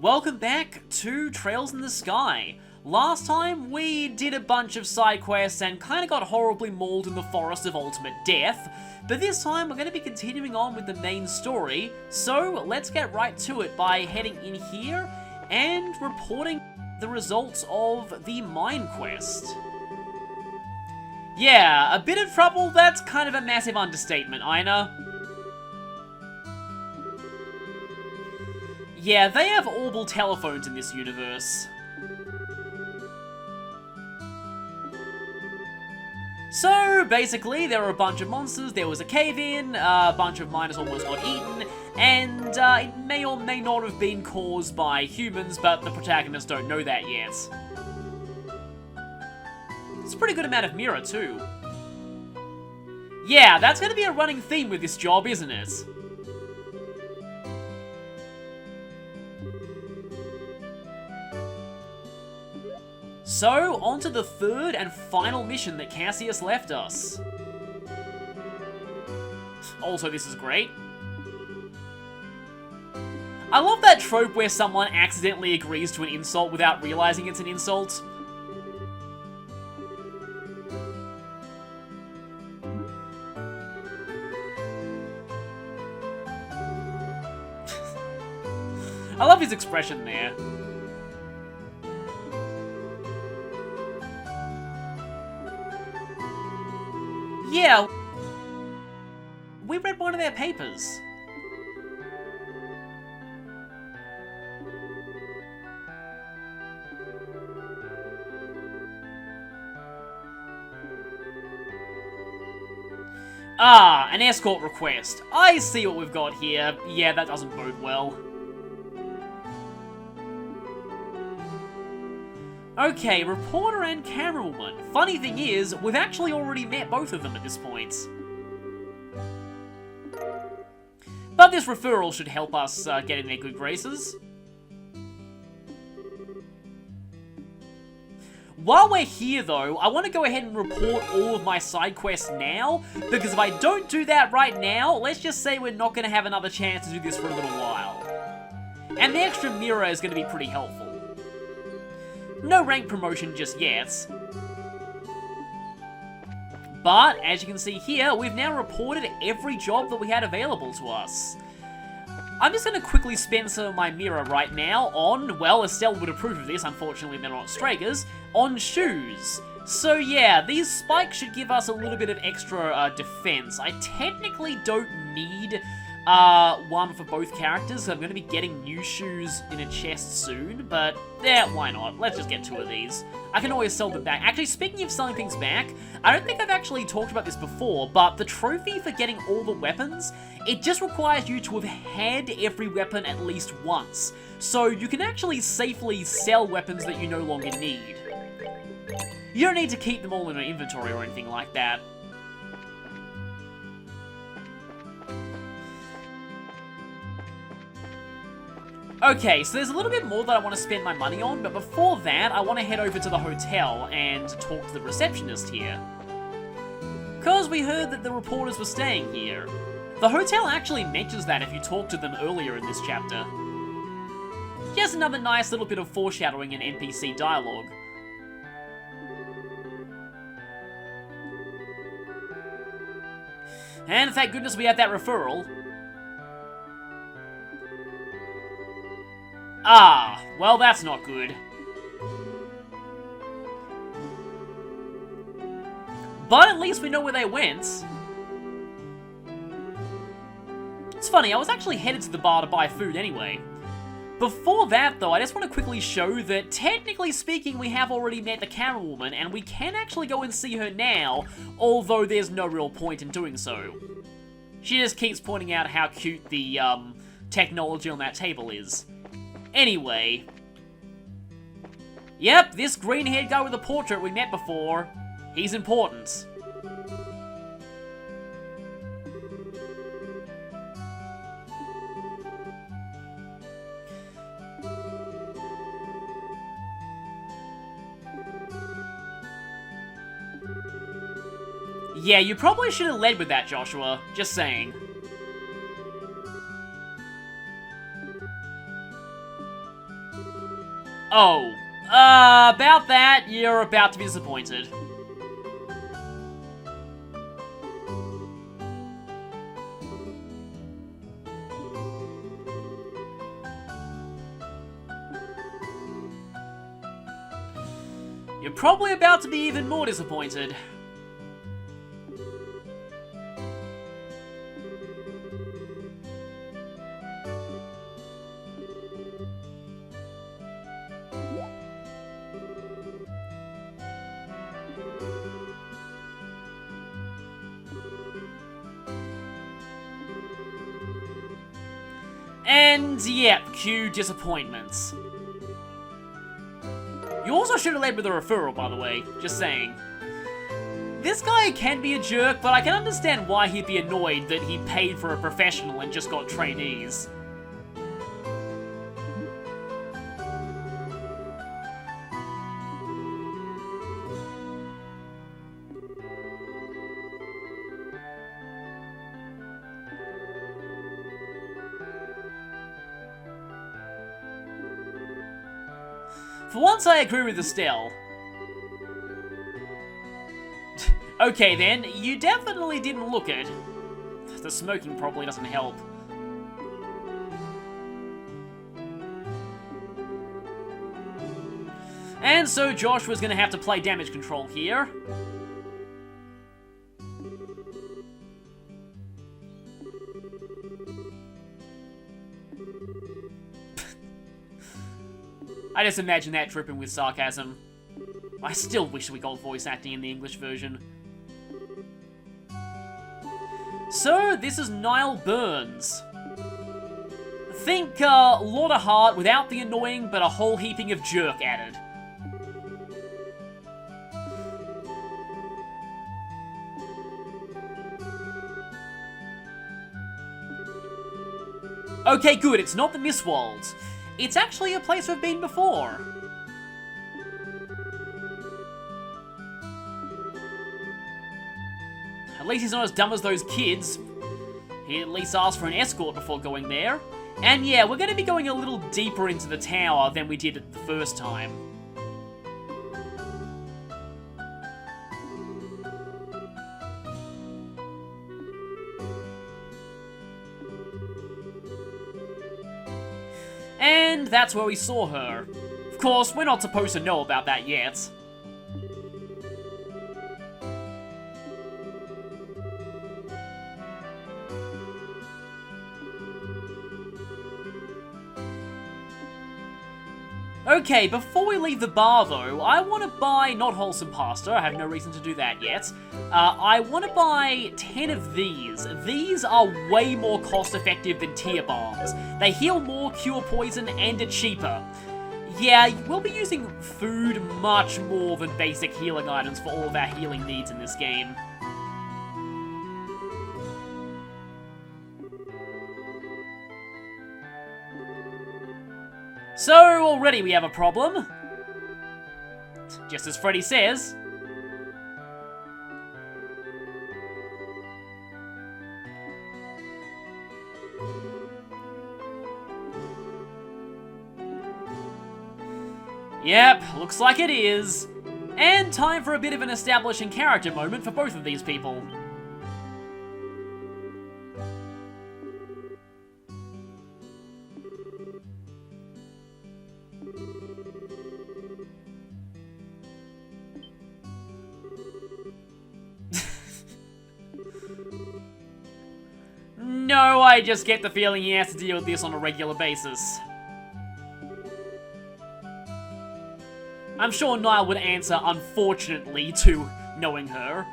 Welcome back to Trails in the Sky. Last time, we did a bunch of side quests and kind of got horribly mauled in the Forest of Ultimate Death, but this time we're going to be continuing on with the main story, so let's get right to it by heading in here and reporting the results of the mine quest. Yeah, a bit of trouble, that's kind of a massive understatement, Ina. Yeah, they have orbital telephones in this universe. So, basically, there were a bunch of monsters, there was a cave-in, a bunch of miners almost got eaten, and it may or may not have been caused by humans, but the protagonists don't know that yet. It's a pretty good amount of mirror, too. Yeah, that's going to be a running theme with this job, isn't it? So, on to the third and final mission that Cassius left us. Also, this is great. I love that trope where someone accidentally agrees to an insult without realizing it's an insult. I love his expression there. Yeah, we read one of their papers. Ah, an escort request. I see what we've got here. Yeah, that doesn't bode well. Okay, reporter and camerawoman. Funny thing is, we've actually already met both of them at this point. But this referral should help us get in their good graces. While we're here though, I want to go ahead and report all of my side quests now, because if I don't do that right now, let's just say we're not going to have another chance to do this for a little while. And the extra mirror is going to be pretty helpful. No rank promotion just yet. But, as you can see here, we've now reported every job that we had available to us. I'm just going to quickly spend some of my mirror right now on, well, Estelle would approve of this, unfortunately they're not Stragers, on shoes. So yeah, these spikes should give us a little bit of extra defense. I technically don't need one for both characters, so I'm going to be getting new shoes in a chest soon, but yeah, why not? Let's just get two of these. I can always sell them back. Actually, speaking of selling things back, I don't think I've actually talked about this before, but the trophy for getting all the weapons, it just requires you to have had every weapon at least once. So you can actually safely sell weapons that you no longer need. You don't need to keep them all in an inventory or anything like that. Okay, so there's a little bit more that I want to spend my money on, but before that, I want to head over to the hotel and talk to the receptionist here. Because we heard that the reporters were staying here. The hotel actually mentions that if you talk to them earlier in this chapter. Just another nice little bit of foreshadowing in NPC dialogue. And thank goodness we have that referral. Ah, well that's not good. But at least we know where they went. It's funny, I was actually headed to the bar to buy food anyway. Before that though, I just want to quickly show that technically speaking we have already met the camerawoman and we can actually go and see her now, although there's no real point in doing so. She just keeps pointing out how cute the technology on that table is. Anyway. Yep, this green-haired guy with the portrait we met before. He's important. Yeah, you probably should have led with that, Joshua. Just saying. Oh. About that, you're about to be disappointed. You're probably about to be even more disappointed. And, yep, cue disappointments. You also should have led with a referral, by the way. Just saying. This guy can be a jerk, but I can understand why he'd be annoyed that he paid for a professional and just got trainees. For once, I agree with Estelle. Okay then, you definitely didn't look it. The smoking probably doesn't help. And so Joshua's gonna have to play damage control here. I just imagine that dripping with sarcasm. I still wish we got voice acting in the English version. So, this is Niall Burns. Think, lot of heart without the annoying, but a whole heaping of jerk added. Okay, good, it's not the Mistwalds. It's actually a place we've been before. At least he's not as dumb as those kids. He at least asked for an escort before going there. And yeah, we're going to be going a little deeper into the tower than we did it the first time. And that's where we saw her. Of course, we're not supposed to know about that yet. Okay, before we leave the bar though, I want to buy not wholesome pasta, I have no reason to do that yet. I want to buy 10 of these. These are way more cost effective than tear bombs. They heal more, cure poison, and are cheaper. Yeah, we'll be using food much more than basic healing items for all of our healing needs in this game. So, already we have a problem. Just as Freddy says. Yep, looks like it is. And time for a bit of an establishing character moment for both of these people. No, I just get the feeling he has to deal with this on a regular basis. I'm sure Niall would answer, unfortunately, to knowing her.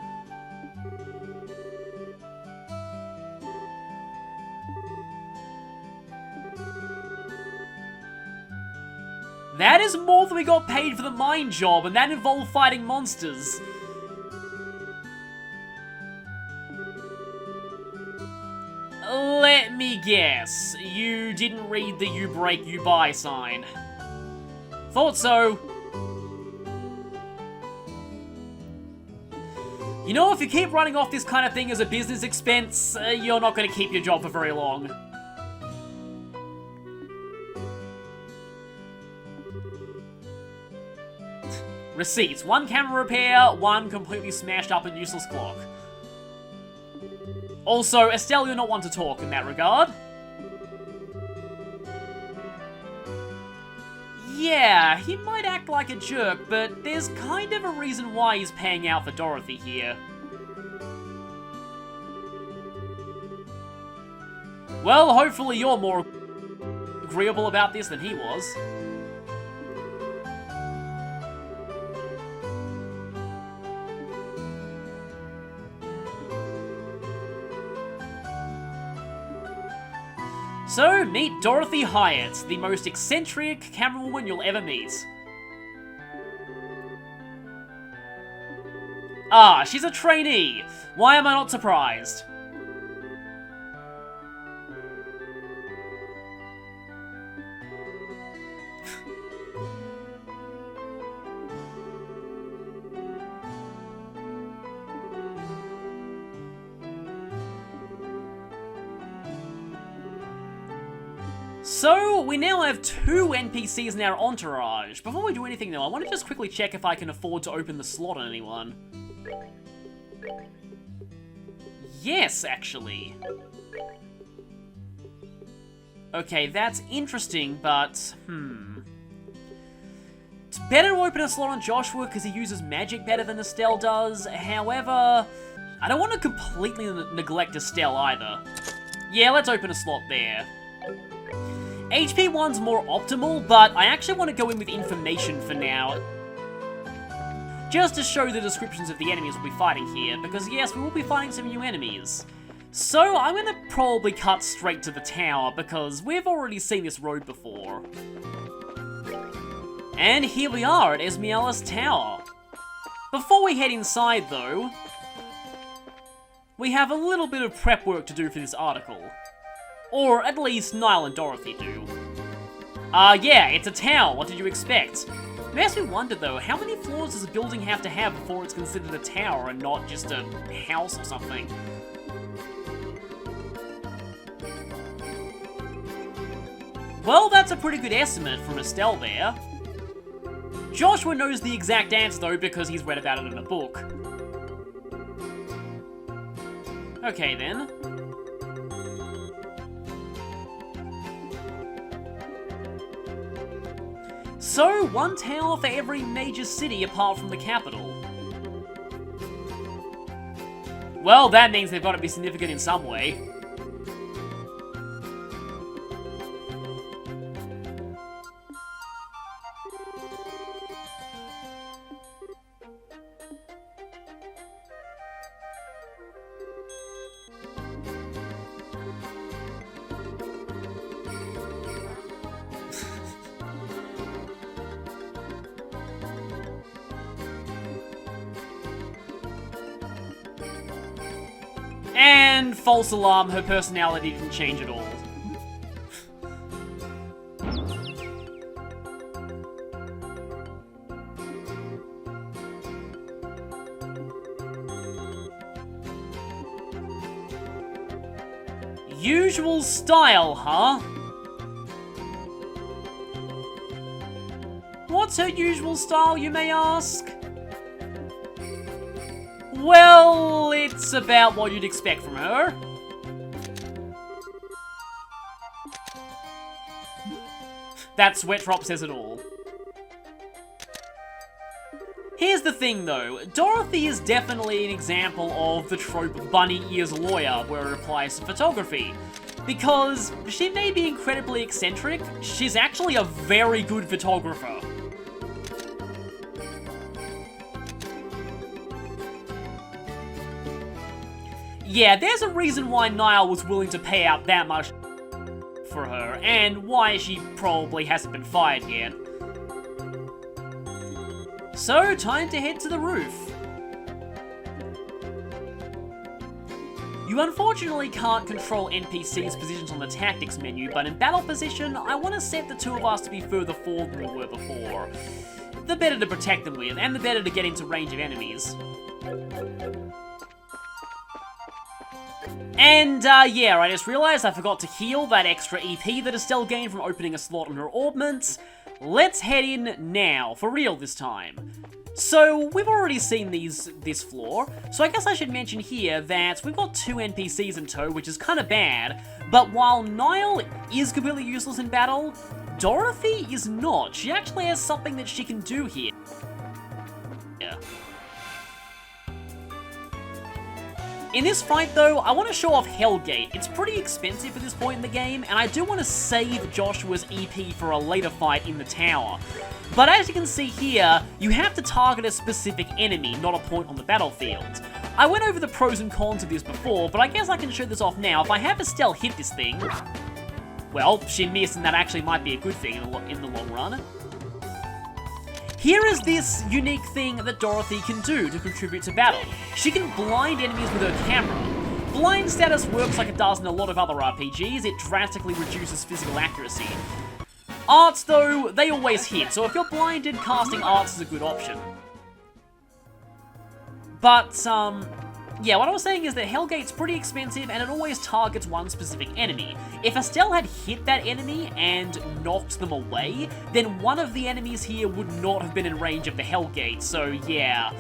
That is more than we got paid for the mine job, and that involved fighting monsters. Let me guess, you didn't read the "you break, you buy" sign. Thought so. You know, if you keep running off this kind of thing as a business expense, you're not going to keep your job for very long. Receipts. 1 camera repair, 1 completely smashed up and useless clock. Also, Estelle, you're not one to talk in that regard. Yeah, he might act like a jerk, but there's kind of a reason why he's paying out for Dorothy here. Well, hopefully you're more agreeable about this than he was. So, meet Dorothy Hyatt, the most eccentric camerawoman you'll ever meet. Ah, she's a trainee. Why am I not surprised? So, we now have 2 NPCs in our entourage. Before we do anything though, I want to just quickly check if I can afford to open the slot on anyone. Yes, actually. Okay, that's interesting, but, It's better to open a slot on Joshua because he uses magic better than Estelle does. However, I don't want to completely neglect Estelle either. Yeah, let's open a slot there. HP 1's more optimal, but I actually want to go in with information for now. Just to show the descriptions of the enemies we'll be fighting here, because yes, we will be fighting some new enemies. So I'm going to probably cut straight to the tower, because we've already seen this road before. And here we are at Esmelas Tower. Before we head inside though, we have a little bit of prep work to do for this article. Or at least Niall and Dorothy do. Yeah, it's a tower, what did you expect? It makes me wonder though, how many floors does a building have to have before it's considered a tower and not just a house or something? Well, that's a pretty good estimate from Estelle there. Joshua knows the exact answer though because he's read about it in a book. Okay then. So, 1 tower for every major city apart from the capital. Well, that means they've got to be significant in some way. And false alarm, her personality didn't change at all. Usual style, huh? What's her usual style, you may ask? Well, it's about what you'd expect from her. That sweat drop says it all. Here's the thing though, Dorothy is definitely an example of the trope bunny ears lawyer where it applies to photography. Because she may be incredibly eccentric, she's actually a very good photographer. Yeah, there's a reason why Niall was willing to pay out that much for her, and why she probably hasn't been fired yet. So, time to head to the roof. You unfortunately can't control NPCs' positions on the tactics menu, but in battle position, I want to set the 2 of us to be further forward than we were before. The better to protect them with, and the better to get into range of enemies. And, yeah, I just realized I forgot to heal that extra EP that Estelle gained from opening a slot on her orbment. Let's head in now, for real this time. So, we've already seen this floor, so I guess I should mention here that we've got 2 NPCs in tow, which is kind of bad, but while Niall is completely useless in battle, Dorothy is not. She actually has something that she can do here. In this fight, though, I want to show off Hellgate. It's pretty expensive at this point in the game, and I do want to save Joshua's EP for a later fight in the tower. But as you can see here, you have to target a specific enemy, not a point on the battlefield. I went over the pros and cons of this before, but I guess I can show this off now. If I have Estelle hit this thing, well, she missed, and that actually might be a good thing in the long run. Here is this unique thing that Dorothy can do to contribute to battle. She can blind enemies with her camera. Blind status works like it does in a lot of other RPGs, it drastically reduces physical accuracy. Arts, though, they always hit, so if you're blinded, casting arts is a good option. But, yeah, what I was saying is that Hellgate's pretty expensive and it always targets one specific enemy. If Estelle had hit that enemy and knocked them away, then one of the enemies here would not have been in range of the Hellgate, so yeah.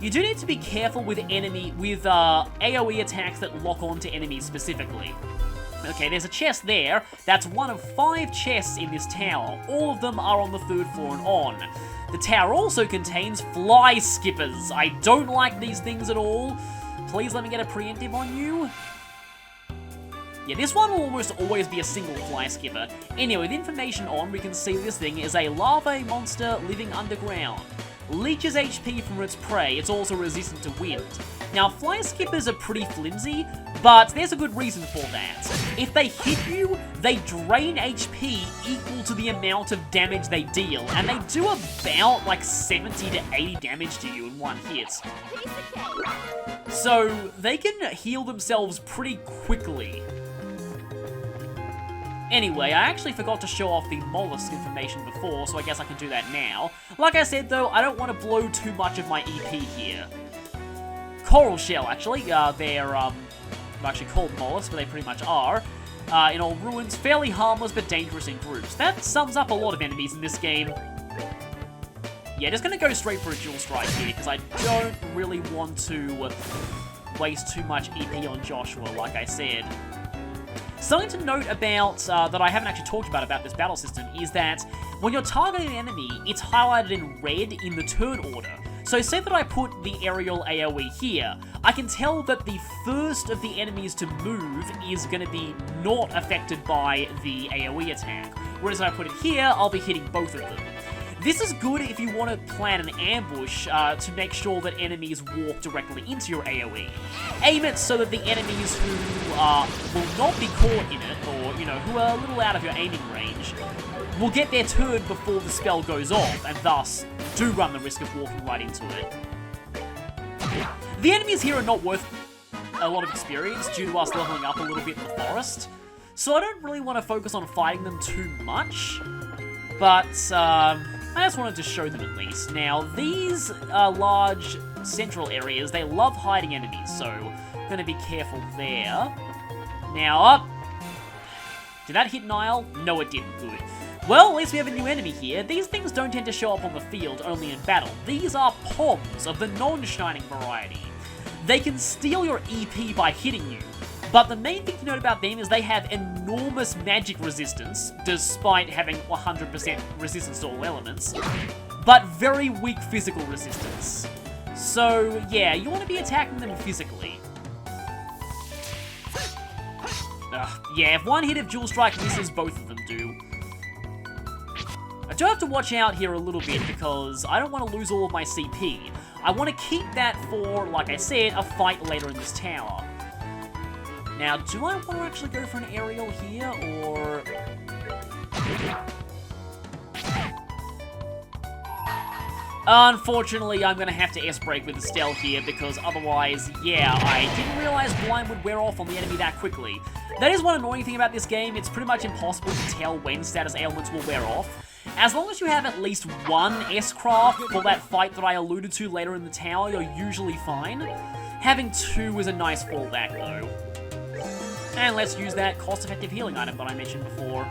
You do need to be careful with AoE attacks that lock onto enemies specifically. Okay, there's a chest there. That's one of 5 chests in this tower. All of them are on the 3rd floor and on. The tower also contains fly skippers. I don't like these things at all. Please let me get a preemptive on you. Yeah, this one will almost always be a single fly skipper. Anyway, with information on, we can see this thing is a larvae monster living underground. Leeches HP from its prey. It's also resistant to wind. Now, fly skippers are pretty flimsy, but there's a good reason for that. If they hit you, they drain HP equal to the amount of damage they deal, and they do about like 70 to 80 damage to you in one hit. So, they can heal themselves pretty quickly. Anyway, I actually forgot to show off the mollusk information before, so I guess I can do that now. Like I said though, I don't want to blow too much of my EP here. Coral shell, actually. They're actually called mollusks, but they pretty much are. In old ruins, fairly harmless but dangerous in groups. That sums up a lot of enemies in this game. Yeah, just gonna go straight for a dual strike here, because I don't really want to waste too much EP on Joshua, like I said. Something to note about, that I haven't actually talked about this battle system, is that when you're targeting an enemy, it's highlighted in red in the turn order. So say that I put the aerial AoE here, I can tell that the first of the enemies to move is going to be not affected by the AoE attack. Whereas if I put it here, I'll be hitting both of them. This is good if you want to plan an ambush to make sure that enemies walk directly into your AoE. Aim it so that the enemies who will not be caught in it, or, you know, who are a little out of your aiming range, will get their turn before the spell goes off, and thus do run the risk of walking right into it. The enemies here are not worth a lot of experience due to us leveling up a little bit in the forest, so I don't really want to focus on fighting them too much, but I just wanted to show them at least. Now, these large central areas, they love hiding enemies, so I'm going to be careful there. Now, up. Did that hit Niall? No, it didn't. Good. Well, at least we have a new enemy here. These things don't tend to show up on the field, only in battle. These are Poms of the non-shining variety. They can steal your EP by hitting you, but the main thing to note about them is they have enormous magic resistance, despite having 100% resistance to all elements, but very weak physical resistance. So, yeah, you want to be attacking them physically. Yeah, if one hit of Dual Strike misses, both of them do. I do have to watch out here a little bit because I don't want to lose all of my CP. I want to keep that for, like I said, a fight later in this tower. Now, do I want to actually go for an aerial here, or... Unfortunately, I'm going to have to S-brake with Estelle here, because otherwise, yeah, I didn't realize blind would wear off on the enemy that quickly. That is one annoying thing about this game. It's pretty much impossible to tell when status ailments will wear off. As long as you have at least one S-craft for that fight that I alluded to later in the tower, you're usually fine. Having 2 is a nice fallback, though. And let's use that cost-effective healing item that I mentioned before.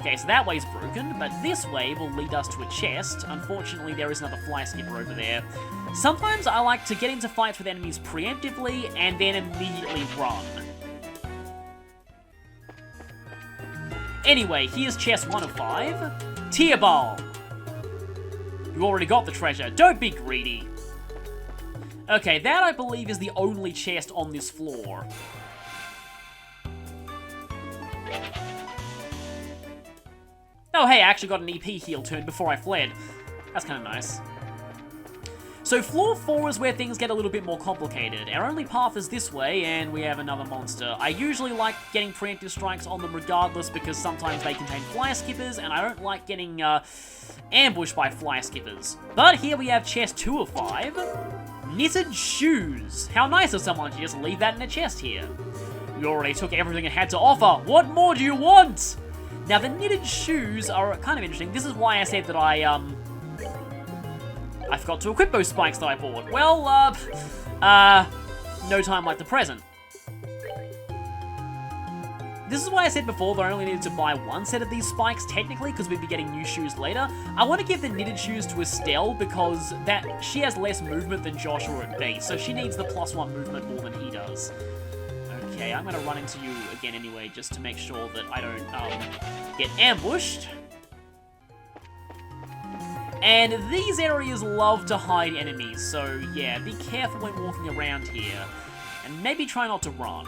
Okay, so that way's broken, but this way will lead us to a chest. Unfortunately, there is another fly skipper over there. Sometimes I like to get into fights with enemies preemptively and then immediately run. Anyway, here's chest 1 of 5. Tear Balm. You already got the treasure. Don't be greedy. Okay, that I believe is the only chest on this floor. Oh hey, I actually got an EP heal turn before I fled. That's kind of nice. So floor 4 is where things get a little bit more complicated. Our only path is this way, and we have another monster. I usually like getting preemptive strikes on them regardless, because sometimes they contain fly skippers, and I don't like getting ambushed by fly skippers. But here we have chest 2 of 5. Knitted shoes. How nice of someone to just leave that in a chest here. We already took everything it had to offer. What more do you want? Now, the knitted shoes are kind of interesting. This is why I said that I forgot to equip those spikes that I bought. Well, no time like the present. This is why I said before that I only needed to buy one set of these spikes, technically, because we'd be getting new shoes later. I want to give the knitted shoes to Estelle, because she has less movement than Joshua at base, so she needs the +1 movement more than he does. Okay, I'm going to run into you again anyway, just to make sure that I don't get ambushed. And these areas love to hide enemies, so yeah, be careful when walking around here. And maybe try not to run.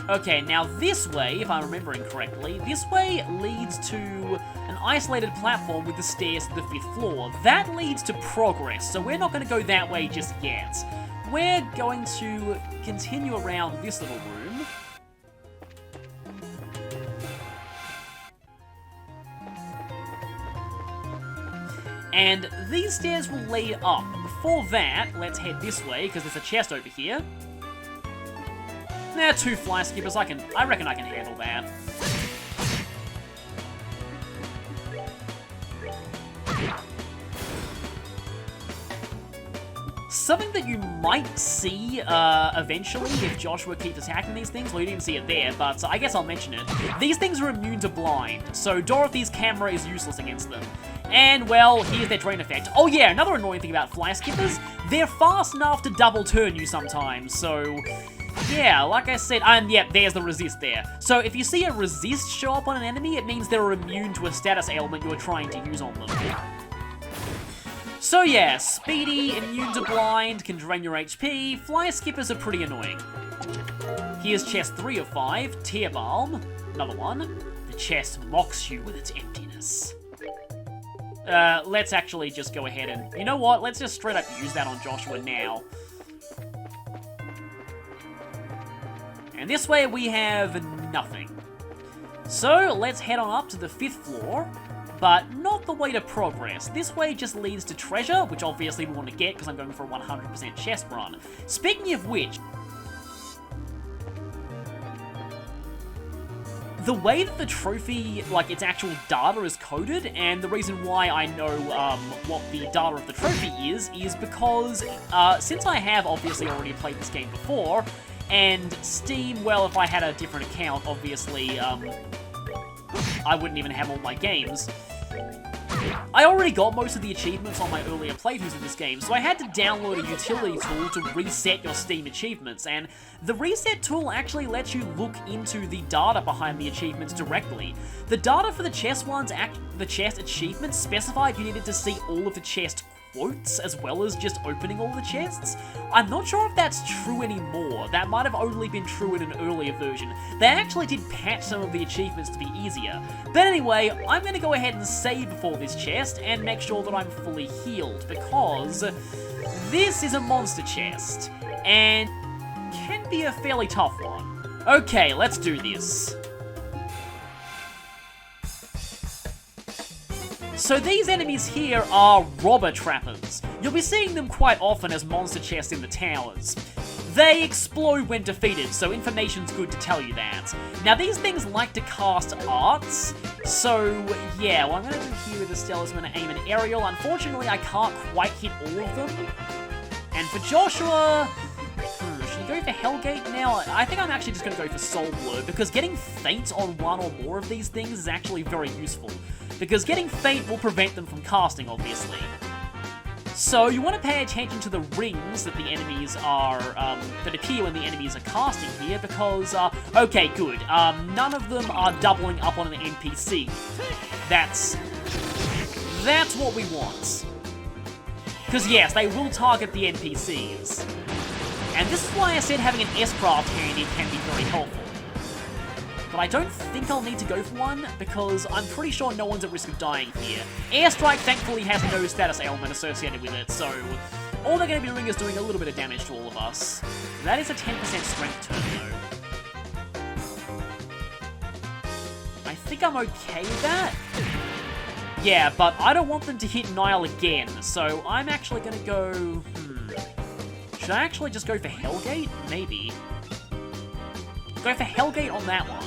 Okay, now this way, if I'm remembering correctly, this way leads to an isolated platform with the stairs to the 5th floor. That leads to progress, so we're not going to go that way just yet. We're going to continue around this little room. And these stairs will lead up. Before that, let's head this way, because there's a chest over here. There are 2 fly skippers. I reckon I can handle that. Something that you might see eventually if Joshua keeps attacking these things. Well, you didn't see it there, but I guess I'll mention it. These things are immune to blind, so Dorothy's camera is useless against them. And, well, here's their drain effect. Oh yeah, another annoying thing about fly skippers, they're fast enough to double turn you sometimes, so... yeah, like I said, and yeah, there's the resist there. So if you see a resist show up on an enemy, it means they're immune to a status ailment you're trying to use on them. So yeah, speedy, immune to blind, can drain your HP, fly skippers are pretty annoying. Here's chest 3 of 5, Tear Balm, another one. The chest mocks you with its emptiness. Let's actually just go ahead and, you know what, let's just straight up use that on Joshua now. And this way we have nothing. So let's head on up to the 5th floor, but not the way to progress. This way just leads to treasure, which obviously we want to get because I'm going for a 100% chest run. Speaking of which, the way that the trophy, like its actual data is coded, and the reason why I know what the data of the trophy is because since I have obviously already played this game before, and Steam, well, if I had a different account, obviously, I wouldn't even have all my games. I already got most of the achievements on my earlier playthroughs of this game, so I had to download a utility tool to reset your Steam achievements, and the reset tool actually lets you look into the data behind the achievements directly. The data for the chest ones, the chest achievements specified you needed to see all of the chest quotes as well as just opening all the chests. I'm not sure if that's true anymore. That might have only been true in an earlier version. They actually did patch some of the achievements to be easier. But anyway, I'm going to go ahead and save before this chest and make sure that I'm fully healed, because this is a monster chest and can be a fairly tough one. Okay, let's do this. So these enemies here are robber trappers. You'll be seeing them quite often as monster chests in the towers. They explode when defeated, so information's good to tell you that. Now these things like to cast arts, so yeah, what I'm going to do here with Estelle is I'm going to aim an aerial. Unfortunately, I can't quite hit all of them. And for Joshua, should he go for Hellgate now? I think I'm actually just going to go for Soul Blur, because getting Faint on one or more of these things is actually very useful. Because getting Faint will prevent them from casting, obviously. So you want to pay attention to the rings that the enemies are, that appear when the enemies are casting here, because, okay, good. None of them are doubling up on an NPC. That's what we want. Because yes, they will target the NPCs. And this is why I said having an S-Craft handy can be very helpful. But I don't think I'll need to go for one, because I'm pretty sure no one's at risk of dying here. Airstrike thankfully has no status ailment associated with it, so all they're going to be doing is doing a little bit of damage to all of us. That is a 10% strength turn, though. I think I'm okay with that. Yeah, but I don't want them to hit Nile again, so I'm actually going to go... Should I actually just go for Hellgate? Maybe. Go for Hellgate on that one.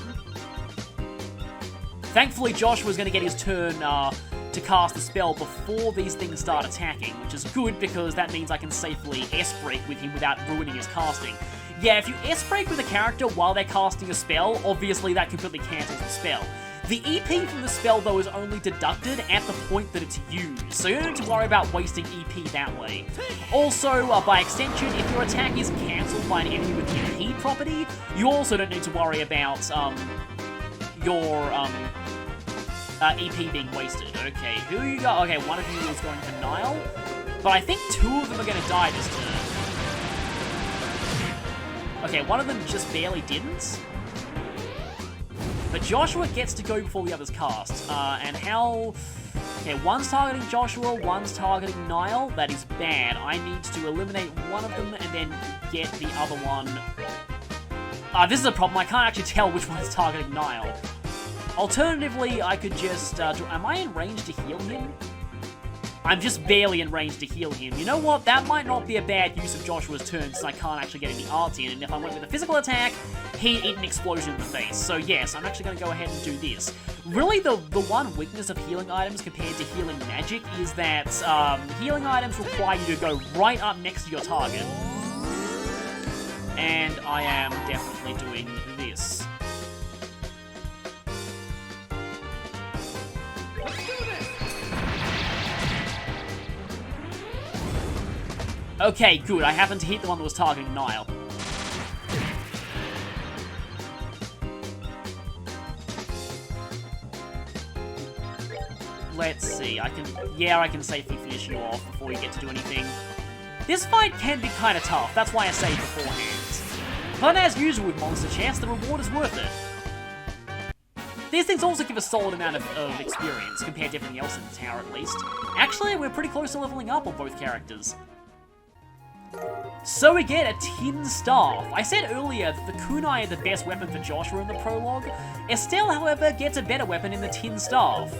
Thankfully, Joshua's going to get his turn to cast the spell before these things start attacking, which is good because that means I can safely S-break with him without ruining his casting. Yeah, if you S-break with a character while they're casting a spell, obviously that completely cancels the spell. The EP from the spell, though, is only deducted at the point that it's used, so you don't need to worry about wasting EP that way. Also, by extension, if your attack is cancelled by an enemy with the EP property, you also don't need to worry about your EP being wasted. Okay, who you got? Okay, one of you is going for Nile, but I think two of them are going to die this turn. Okay, one of them just barely didn't. But Joshua gets to go before the others cast. And how... Okay, one's targeting Joshua, one's targeting Nile. That is bad. I need to eliminate one of them and then get the other one. This is a problem. I can't actually tell which one's targeting Nile. Alternatively, I could just... am I in range to heal him? I'm just barely in range to heal him. You know what? That might not be a bad use of Joshua's turn since I can't actually get any arts in. And if I went with a physical attack, he'd eat an explosion in the face. So yes, I'm actually going to go ahead and do this. Really, the one weakness of healing items compared to healing magic is that healing items require you to go right up next to your target. And I am definitely doing this. Okay, good. I happened to hit the one that was targeting Nile. Let's see. I can safely finish you off before you get to do anything. This fight can be kind of tough. That's why I saved beforehand. But as usual with Monster Chess, the reward is worth it. These things also give a solid amount of experience compared to everything else in the tower, at least. Actually, we're pretty close to leveling up on both characters. So we get a tin staff. I said earlier that the kunai are the best weapon for Joshua in the prologue. Estelle, however, gets a better weapon in the tin staff.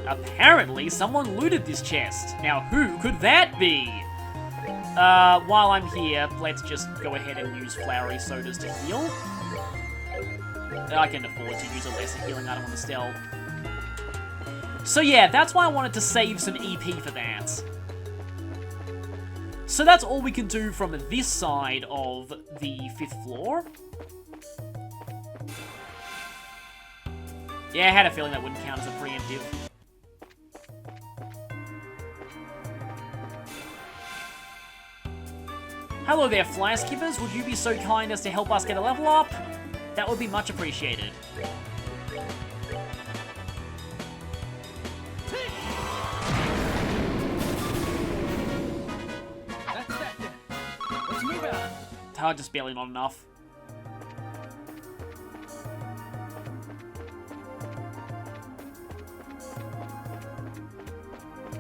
Apparently, someone looted this chest. Now, who could that be? While I'm here, let's just go ahead and use flowery sodas to heal. I can afford to use a lesser healing item on Estelle. So yeah, that's why I wanted to save some EP for that. So that's all we can do from this side of the 5th floor. Yeah, I had a feeling that wouldn't count as a preemptive. Hello there, Fly Skippers. Would you be so kind as to help us get a level up? That would be much appreciated. Just barely not enough.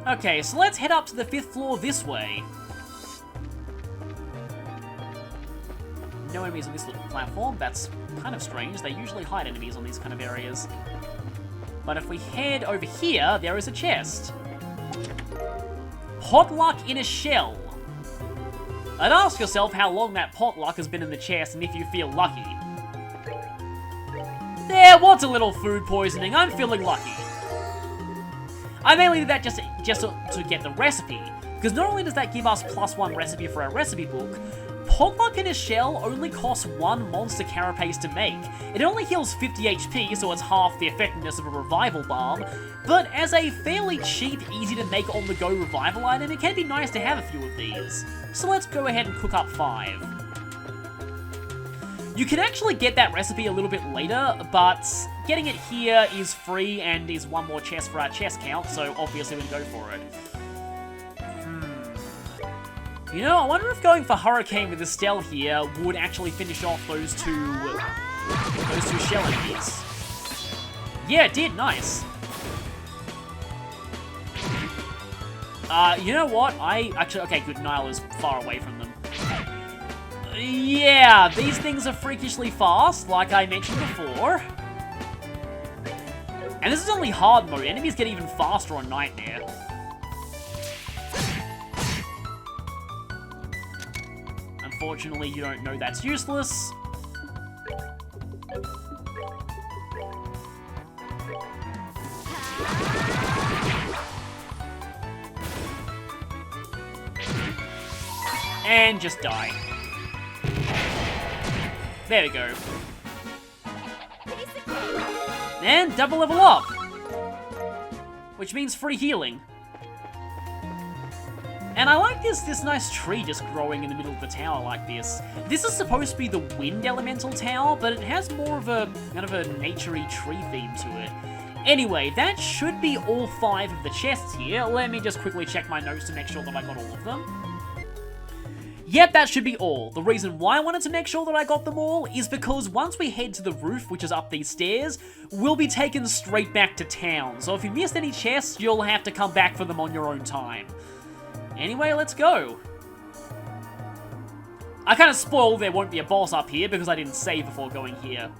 Okay, so let's head up to the 5th floor this way. No enemies on this little platform. That's kind of strange. They usually hide enemies on these kind of areas. But if we head over here, there is a chest. Potluck in a shell. I'd ask yourself how long that potluck has been in the chest and if you feel lucky. There, what's a little food poisoning? I'm feeling lucky. I mainly did that just to get the recipe, because not only does that give us +1 recipe for our recipe book, Hoglock in a shell only costs 1 monster carapace to make. It only heals 50 HP, so it's half the effectiveness of a revival balm, but as a fairly cheap, easy to make on-the-go revival item, it can be nice to have a few of these. So let's go ahead and cook up 5. You can actually get that recipe a little bit later, but getting it here is free and is 1 more chest for our chest count, so obviously we'll go for it. You know, I wonder if going for Hurricane with Estelle here would actually finish off those two shell enemies. Yeah, it did. Nice. You know what? Okay, good. Nile is far away from them. Yeah, these things are freakishly fast, like I mentioned before. And this is only hard mode. Enemies get even faster on Nightmare. Unfortunately, you don't know that's useless. And just die. There we go. And double level up! Which means free healing. And I like this nice tree just growing in the middle of the tower like this. This is supposed to be the wind elemental tower, but it has more of a kind of a naturey tree theme to it. Anyway, that should be all 5 of the chests here. Let me just quickly check my notes to make sure that I got all of them. Yep, that should be all. The reason why I wanted to make sure that I got them all is because once we head to the roof, which is up these stairs, we'll be taken straight back to town. So if you missed any chests, you'll have to come back for them on your own time. Anyway, let's go. I kind of spoiled there won't be a boss up here because I didn't save before going here.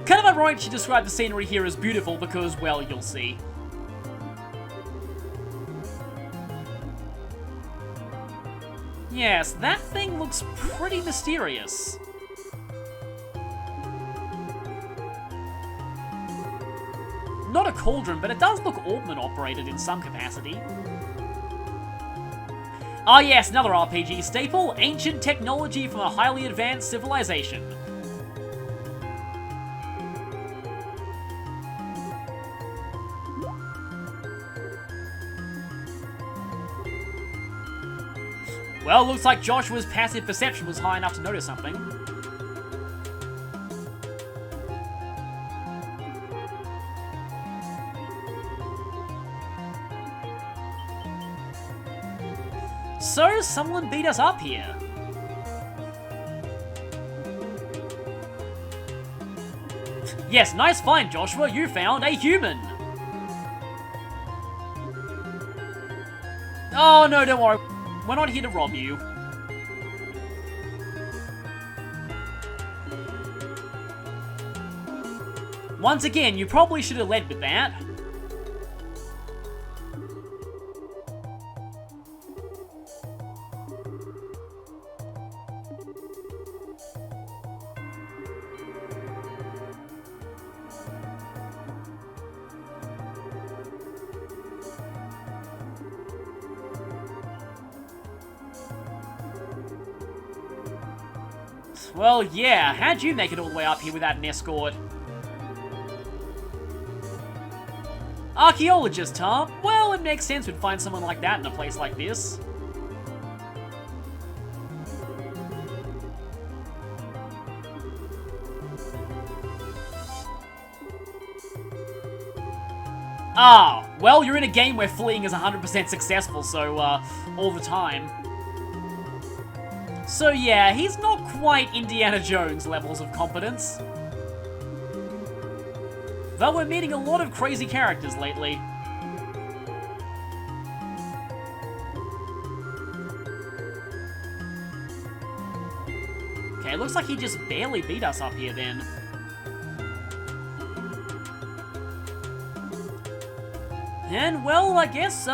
Kind of ironic she described the scenery here as beautiful because, well, you'll see. Yes, that thing looks pretty mysterious. Not a cauldron, but it does look Altman operated in some capacity. Ah yes, another RPG staple, ancient technology from a highly advanced civilization. Well, looks like Joshua's passive perception was high enough to notice something. So, someone beat us up here. Yes, nice find, Joshua. You found a human. Oh, no, don't worry. We're not here to rob you. Once again, you probably should have led with that. Well, yeah, how'd you make it all the way up here without an escort? Archaeologist, huh? Well, it makes sense we'd find someone like that in a place like this. Ah, well, you're in a game where fleeing is 100% successful, so, all the time. So yeah, he's not quite Indiana Jones levels of competence. Though we're meeting a lot of crazy characters lately. Okay, looks like he just barely beat us up here then. And, well, I guess,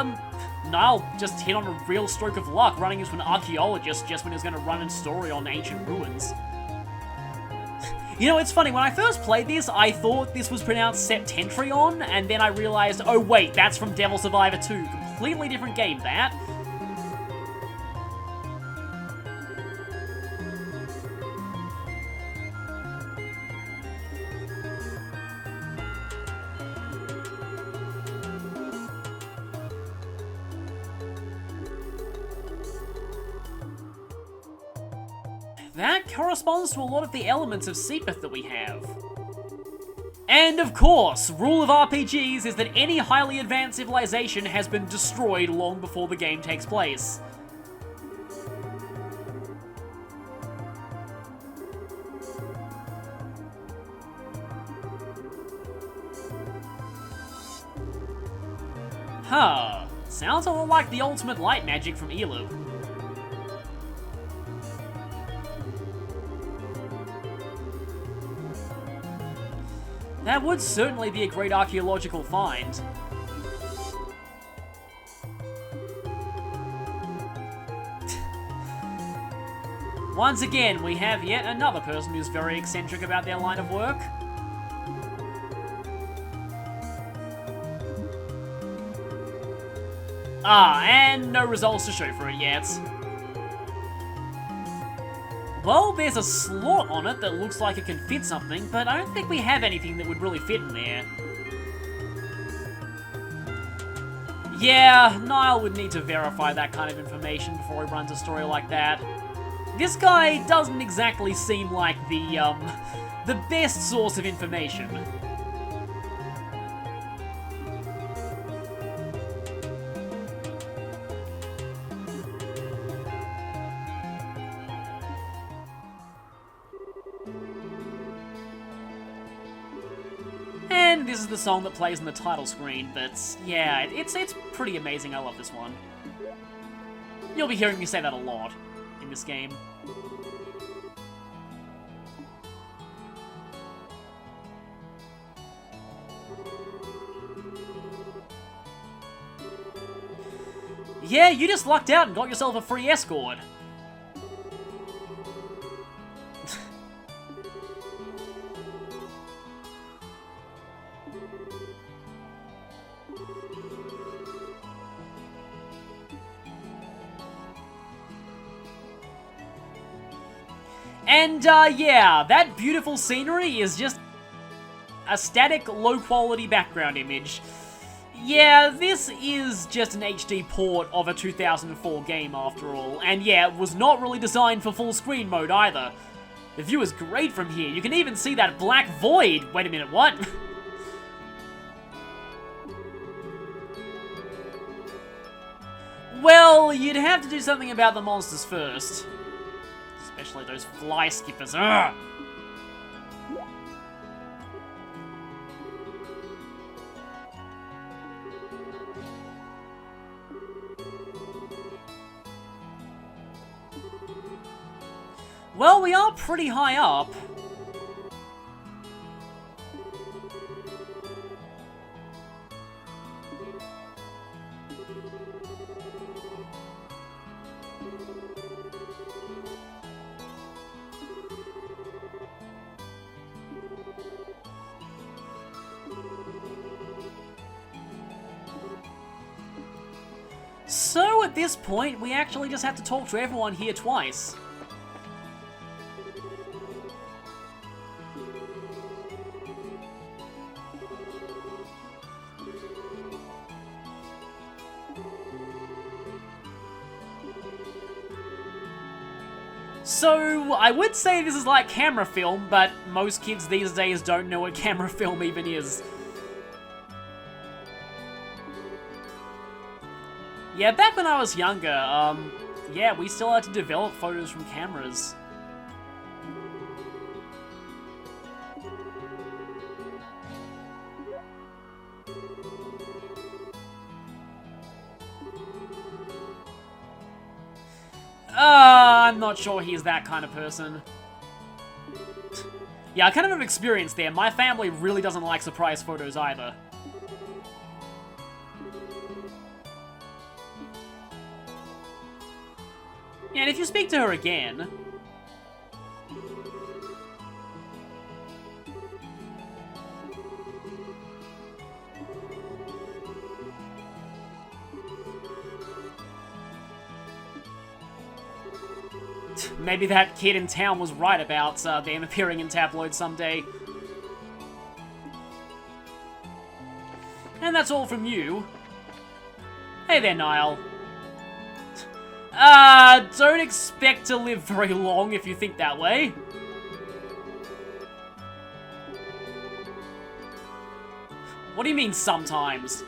Niall just hit on a real stroke of luck running into an archaeologist just when he was going to run a story on ancient ruins. You know, it's funny, when I first played this, I thought this was pronounced Septentrion, and then I realized, oh wait, that's from Devil Survivor 2. Completely different game, that. That corresponds to a lot of the elements of Sepith that we have. And of course, rule of RPGs is that any highly advanced civilization has been destroyed long before the game takes place. Huh. Sounds a lot like the ultimate light magic from Elib. That would certainly be a great archaeological find. Once again, we have yet another person who's very eccentric about their line of work. Ah, and no results to show for it yet. Well, there's a slot on it that looks like it can fit something, but I don't think we have anything that would really fit in there. Yeah, Niall would need to verify that kind of information before he runs a story like that. This guy doesn't exactly seem like the best source of information. And this is the song that plays on the title screen, but yeah, it's pretty amazing. I love this one. You'll be hearing me say that a lot in this game. Yeah, you just lucked out and got yourself a free escort. And, yeah, that beautiful scenery is just a static, low-quality background image. Yeah, this is just an HD port of a 2004 game, after all. And yeah, it was not really designed for full-screen mode, either. The view is great from here. You can even see that black void. Wait a minute, what? Well, you'd have to do something about the monsters first. Especially those fly skippers. Ugh! Well, we are pretty high up. So at this point, we actually just have to talk to everyone here twice. So, I would say this is like camera film, but most kids these days don't know what camera film even is. Yeah, back when I was younger, yeah, we still had to develop photos from cameras. I'm not sure he's that kind of person. Yeah, I kind of have experience there. My family really doesn't like surprise photos either. Yeah, and if you speak to her again... Maybe that kid in town was right about them appearing in tabloids someday. And that's all from you. Hey there, Niall. Don't expect to live very long if you think that way. What do you mean, sometimes?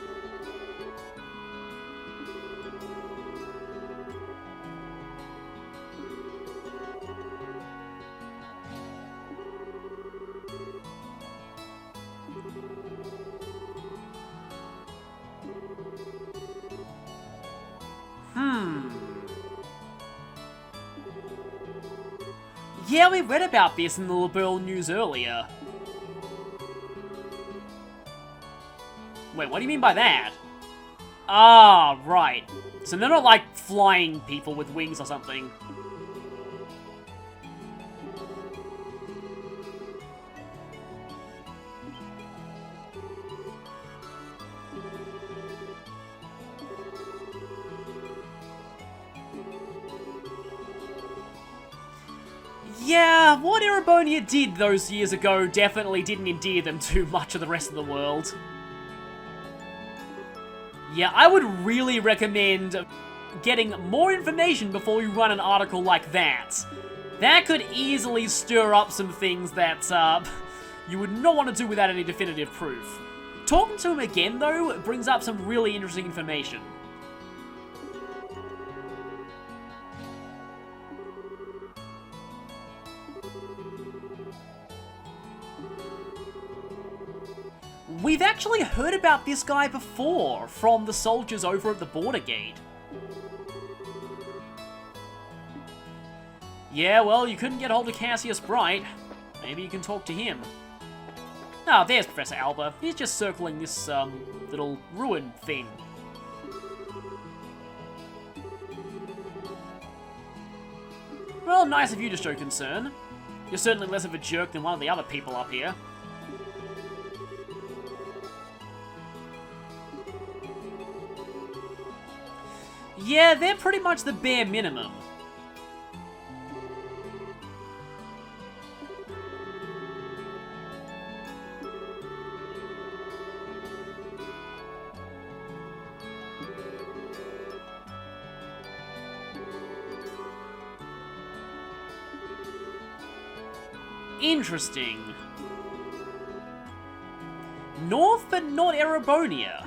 Yeah, we read about this in the Liberal news earlier. Wait, what do you mean by that? Ah, right. So they're not like flying people with wings or something. Yeah, what Erebonia did those years ago definitely didn't endear them too much to the rest of the world. Yeah, I would really recommend getting more information before you run an article like that. That could easily stir up some things that you would not want to do without any definitive proof. Talking to him again, though, brings up some really interesting information. We've actually heard about this guy before, from the soldiers over at the border gate. Yeah, well, you couldn't get hold of Cassius Bright. Maybe you can talk to him. Ah, there's Professor Alba. He's just circling this, little ruin thing. Well, nice of you to show concern. You're certainly less of a jerk than one of the other people up here. Yeah, they're pretty much the bare minimum. Interesting. North, but not Erebonia.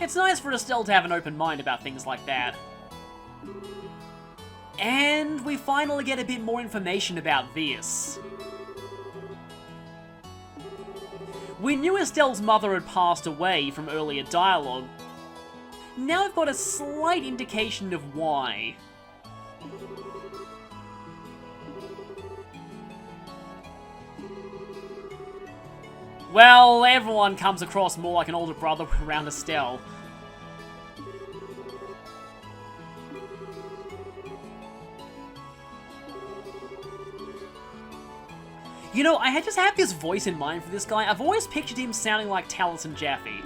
It's nice for Estelle to have an open mind about things like that. And we finally get a bit more information about this. We knew Estelle's mother had passed away from earlier dialogue. Now we've got a slight indication of why. Well, everyone comes across more like an older brother around Estelle. You know, I just have this voice in mind for this guy. I've always pictured him sounding like Taliesin Jaffe.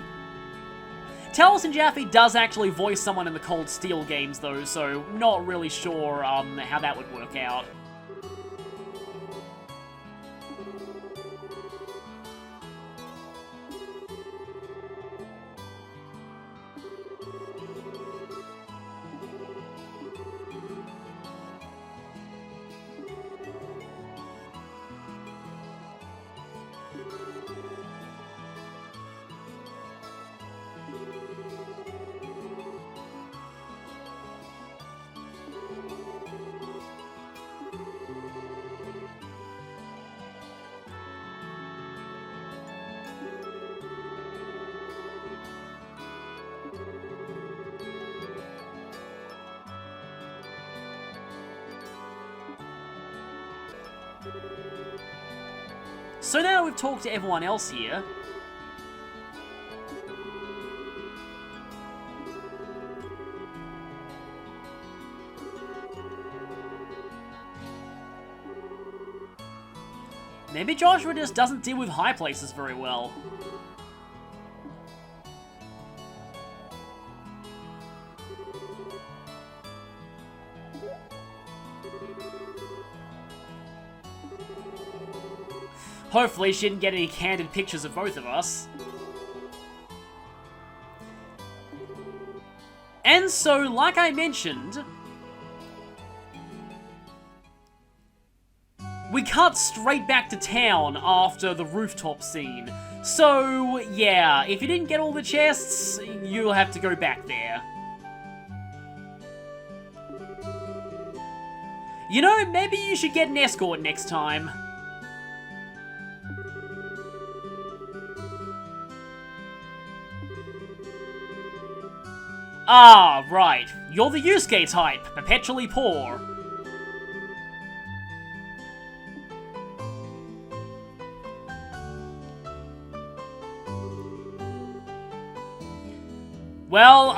Taliesin Jaffe does actually voice someone in the Cold Steel games, though, so not really sure how that would work out. So now we've talked to everyone else here. Maybe Joshua just doesn't deal with high places very well. Hopefully she didn't get any candid pictures of both of us. And so, like I mentioned, we cut straight back to town after the rooftop scene. So, yeah, if you didn't get all the chests, you'll have to go back there. You know, maybe you should get an escort next time. Ah, right. You're the Yusuke type, perpetually poor. Well,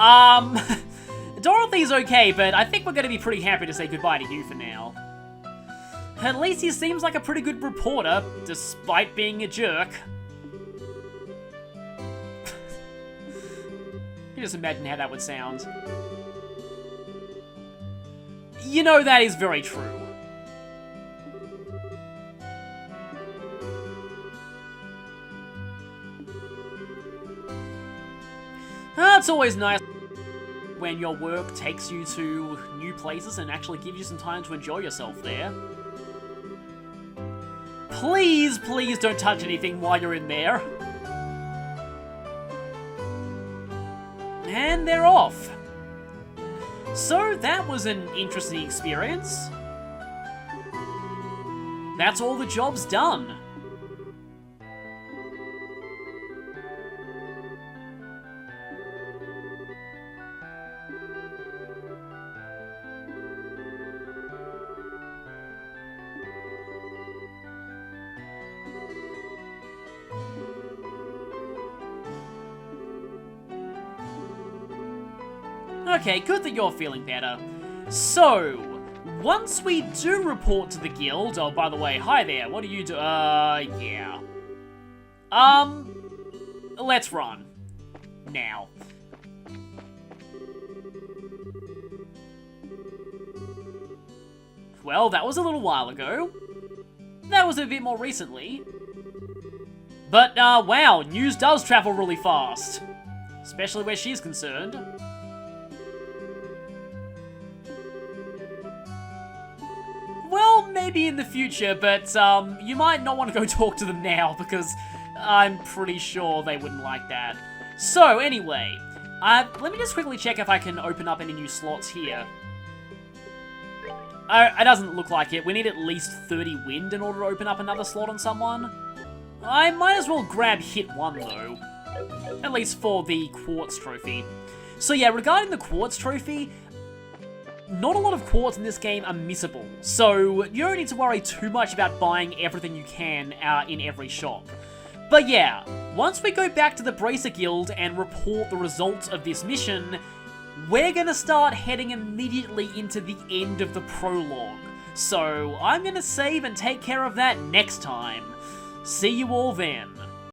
Dorothy's okay, but I think we're gonna be pretty happy to say goodbye to you for now. At least he seems like a pretty good reporter, despite being a jerk. You just imagine how that would sound. You know, that is very true. It's always nice when your work takes you to new places and actually gives you some time to enjoy yourself there. Please, please don't touch anything while you're in there. And they're off. So that was an interesting experience. That's all the job's done. Okay, good that you're feeling better. So, once we do report to the guild... Oh, by the way, hi there, what do you do? Yeah. Let's run. Now. Well, that was a little while ago. That was a bit more recently. But, wow, news does travel really fast. Especially where she's concerned. Well, maybe in the future, but you might not want to go talk to them now, because I'm pretty sure they wouldn't like that. So, anyway, let me just quickly check if I can open up any new slots here. It doesn't look like it. We need at least 30 wind in order to open up another slot on someone. I might as well grab hit 1, though. At least for the quartz trophy. So yeah, regarding the quartz trophy, not a lot of quartz in this game are missable, so you don't need to worry too much about buying everything you can in every shop. But yeah, once we go back to the Bracer Guild and report the results of this mission, we're gonna start heading immediately into the end of the prologue. So I'm gonna save and take care of that next time. See you all then.